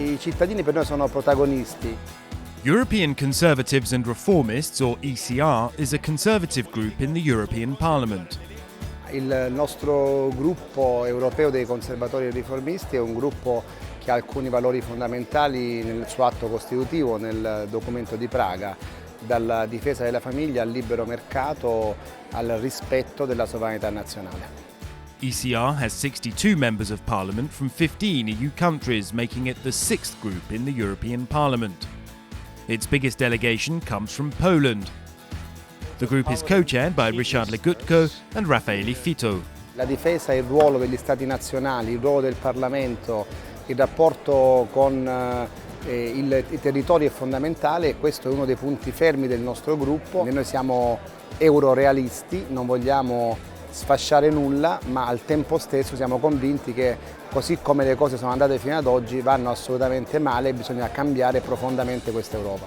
I cittadini per noi sono protagonisti. European Conservatives and Reformists, or ECR, is a conservative group in the European Parliament. Il nostro gruppo europeo dei conservatori e riformisti è un gruppo che ha alcuni valori fondamentali nel suo atto costitutivo, nel documento di Praga, dalla difesa della famiglia al libero mercato al rispetto della sovranità nazionale. ECR has 62 members of parliament from 15 EU countries, making it the sixth group in the European Parliament. Its biggest delegation comes from Poland. The group is co-chaired by Ryszard Legutko and Raffaele Fitto. La difesa e il ruolo degli Stati nazionali, il ruolo del Parlamento, il rapporto con i territori è fondamentale e questo è uno dei punti fermi del nostro gruppo. Noi siamo eurorealisti, non vogliamo sfasciare nulla, ma al tempo stesso siamo convinti che così come le cose sono andate fino ad oggi vanno assolutamente male e bisogna cambiare profondamente questa Europa.